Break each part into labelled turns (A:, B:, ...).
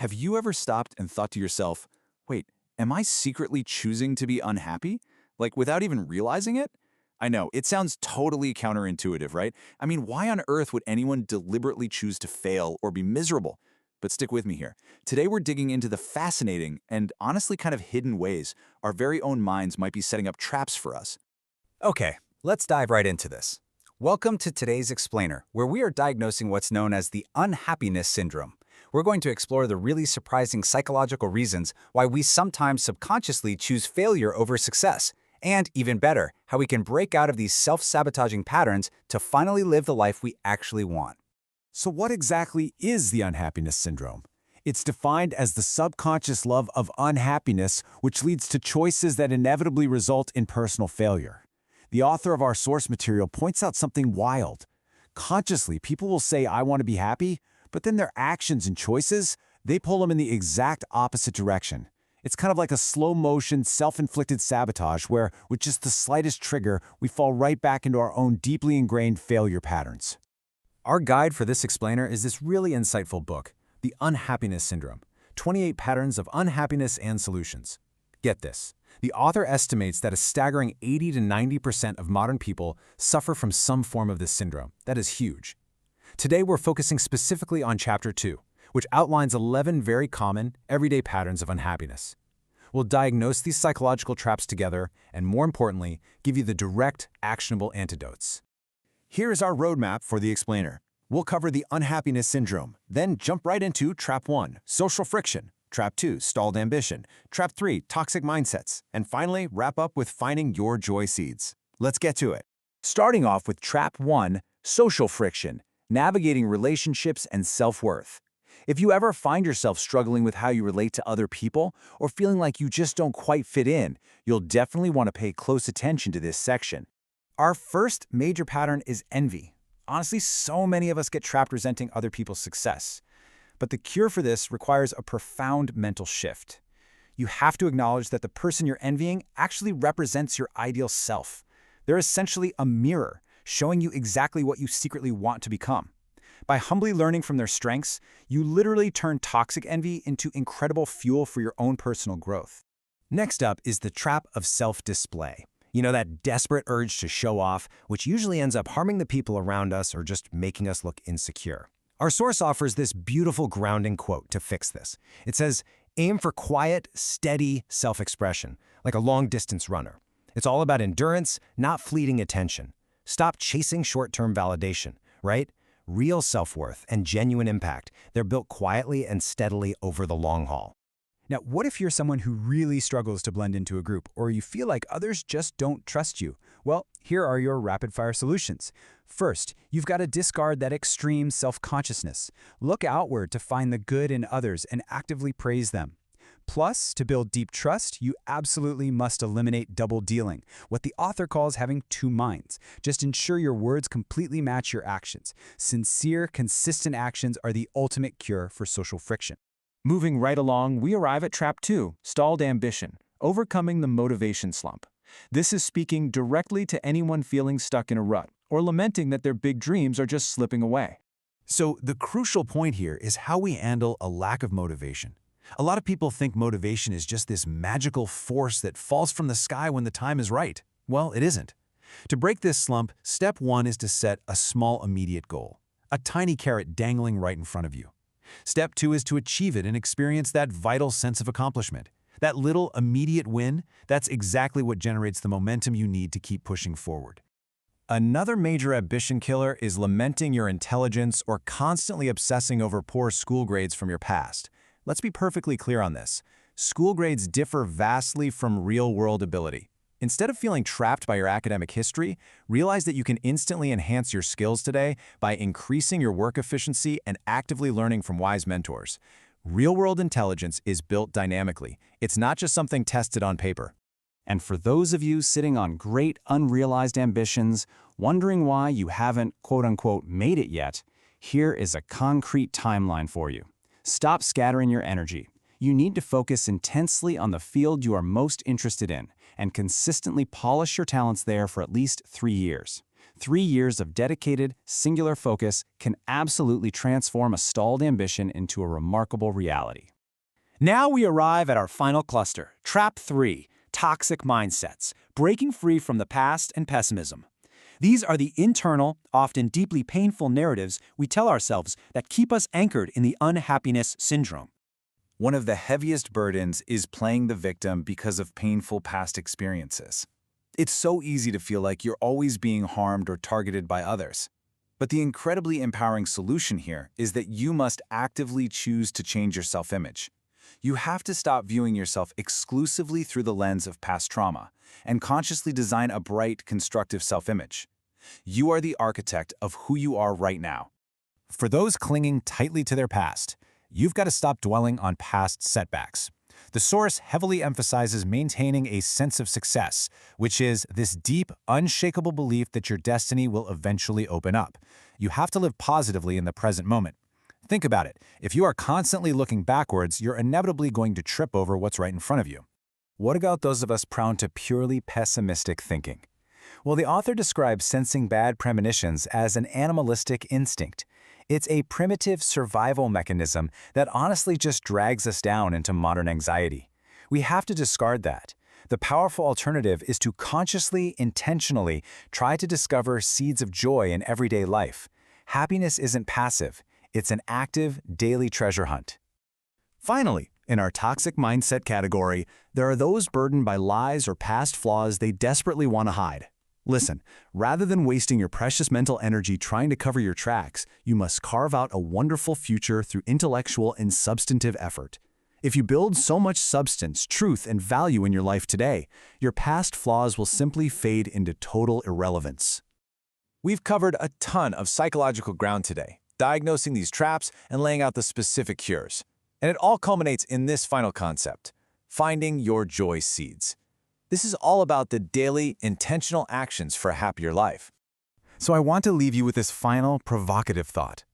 A: Have you ever stopped and thought to yourself, wait, am I secretly choosing to be unhappy? Like without even realizing it? I know, it sounds totally counterintuitive, right? I mean, why on earth would anyone deliberately choose to fail or be miserable? But stick with me here. Today we're digging into the fascinating and honestly kind of hidden ways our very own minds might be setting up traps for us.
B: Okay, let's dive right into this. Welcome to today's Explainer, where we are diagnosing what's known as the Unhappiness Syndrome. We're going to explore the really surprising psychological reasons why we sometimes subconsciously choose failure over success, and even better, how we can break out of these self-sabotaging patterns to finally live the life we actually want.
C: So what exactly is the unhappiness syndrome? It's defined as the subconscious love of unhappiness, which leads to choices that inevitably result in personal failure. The author of our source material points out something wild. Consciously, people will say, I want to be happy, but then their actions and choices, they pull them in the exact opposite direction. It's kind of like a slow-motion, self-inflicted sabotage where, with just the slightest trigger, we fall right back into our own deeply ingrained failure patterns.
B: Our guide for this explainer is this really insightful book, The Unhappiness Syndrome, 28 Patterns of Unhappiness and Solutions. Get this. The author estimates that a staggering 80 to 90% of modern people suffer from some form of this syndrome. That is huge. Today, we're focusing specifically on Chapter 2, which outlines 11 very common, everyday patterns of unhappiness. We'll diagnose these psychological traps together and, more importantly, give you the direct, actionable antidotes.
C: Here is our roadmap for the explainer. We'll cover the unhappiness syndrome, then jump right into Trap 1, social friction, Trap 2, stalled ambition, Trap 3, toxic mindsets, and finally, wrap up with finding your joy seeds. Let's get to it.
A: Starting off with Trap 1, social friction, navigating relationships and self-worth. If you ever find yourself struggling with how you relate to other people or feeling like you just don't quite fit in, you'll definitely want to pay close attention to this section. Our first major pattern is envy. Honestly, so many of us get trapped resenting other people's success. But the cure for this requires a profound mental shift. You have to acknowledge that the person you're envying actually represents your ideal self. They're essentially a mirror, showing you exactly what you secretly want to become. By humbly learning from their strengths, you literally turn toxic envy into incredible fuel for your own personal growth.
C: Next up is the trap of self-display. You know, that desperate urge to show off, which usually ends up harming the people around us or just making us look insecure. Our source offers this beautiful grounding quote to fix this. It says, aim for quiet, steady self-expression, like a long-distance runner. It's all about endurance, not fleeting attention. Stop chasing short-term validation, right? Real self-worth and genuine impact, they're built quietly and steadily over the long haul.
D: Now, what if you're someone who really struggles to blend into a group, or you feel like others just don't trust you? Well, here are your rapid-fire solutions. First, you've got to discard that extreme self-consciousness. Look outward to find the good in others and actively praise them. Plus, to build deep trust, you absolutely must eliminate double dealing, what the author calls having two minds. Just ensure your words completely match your actions. Sincere, consistent actions are the ultimate cure for social friction.
A: Moving right along, we arrive at Trap 2, stalled ambition, overcoming the motivation slump. This is speaking directly to anyone feeling stuck in a rut or lamenting that their big dreams are just slipping away.
C: So the crucial point here is how we handle a lack of motivation. A lot of people think motivation is just this magical force that falls from the sky when the time is right. Well, it isn't. To break this slump, step 1 is to set a small immediate goal, a tiny carrot dangling right in front of you. Step 2 is to achieve it and experience that vital sense of accomplishment. That little immediate win, that's exactly what generates the momentum you need to keep pushing forward. Another major ambition killer is lamenting your intelligence or constantly obsessing over poor school grades from your past. Let's be perfectly clear on this. School grades differ vastly from real-world ability. Instead of feeling trapped by your academic history, realize that you can instantly enhance your skills today by increasing your work efficiency and actively learning from wise mentors. Real-world intelligence is built dynamically. It's not just something tested on paper.
B: And for those of you sitting on great unrealized ambitions, wondering why you haven't quote-unquote made it yet, here is a concrete timeline for you. Stop scattering your energy. You need to focus intensely on the field you are most interested in and consistently polish your talents there for at least 3 years.
D: 3 years of dedicated, singular focus can absolutely transform a stalled ambition into a remarkable reality. Now we arrive at our final cluster, Trap 3, Toxic Mindsets, breaking free from the past and pessimism. These are the internal, often deeply painful narratives we tell ourselves that keep us anchored in the unhappiness syndrome.
A: One of the heaviest burdens is playing the victim because of painful past experiences. It's so easy to feel like you're always being harmed or targeted by others. But the incredibly empowering solution here is that you must actively choose to change your self-image. You have to stop viewing yourself exclusively through the lens of past trauma and consciously design a bright, constructive self-image. You are the architect of who you are right now.
B: For those clinging tightly to their past, you've got to stop dwelling on past setbacks. The source heavily emphasizes maintaining a sense of success, which is this deep, unshakable belief that your destiny will eventually open up. You have to live positively in the present moment. Think about it. If you are constantly looking backwards, you're inevitably going to trip over what's right in front of you. What about those of us prone to purely pessimistic thinking? Well, the author describes sensing bad premonitions as an animalistic instinct. It's a primitive survival mechanism that honestly just drags us down into modern anxiety. We have to discard that. The powerful alternative is to consciously, intentionally try to discover seeds of joy in everyday life. Happiness isn't passive. It's an active, daily treasure hunt.
C: Finally, in our toxic mindset category, there are those burdened by lies or past flaws they desperately want to hide. Listen, rather than wasting your precious mental energy trying to cover your tracks, you must carve out a wonderful future through intellectual and substantive effort. If you build so much substance, truth, and value in your life today, your past flaws will simply fade into total irrelevance.
A: We've covered a ton of psychological ground today, diagnosing these traps and laying out the specific cures. And it all culminates in this final concept: finding your joy seeds. This is all about the daily, intentional actions for a happier life.
B: So I want to leave you with this final, provocative thought.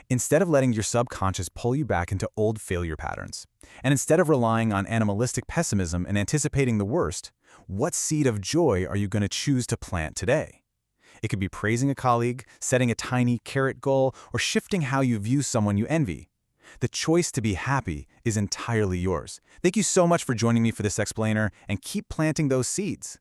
B: Instead of letting your subconscious pull you back into old failure patterns, and instead of relying on animalistic pessimism and anticipating the worst, what seed of joy are you going to choose to plant today? It could be praising a colleague, setting a tiny carrot goal, or shifting how you view someone you envy. The choice to be happy is entirely yours. Thank you so much for joining me for this explainer, and keep planting those seeds.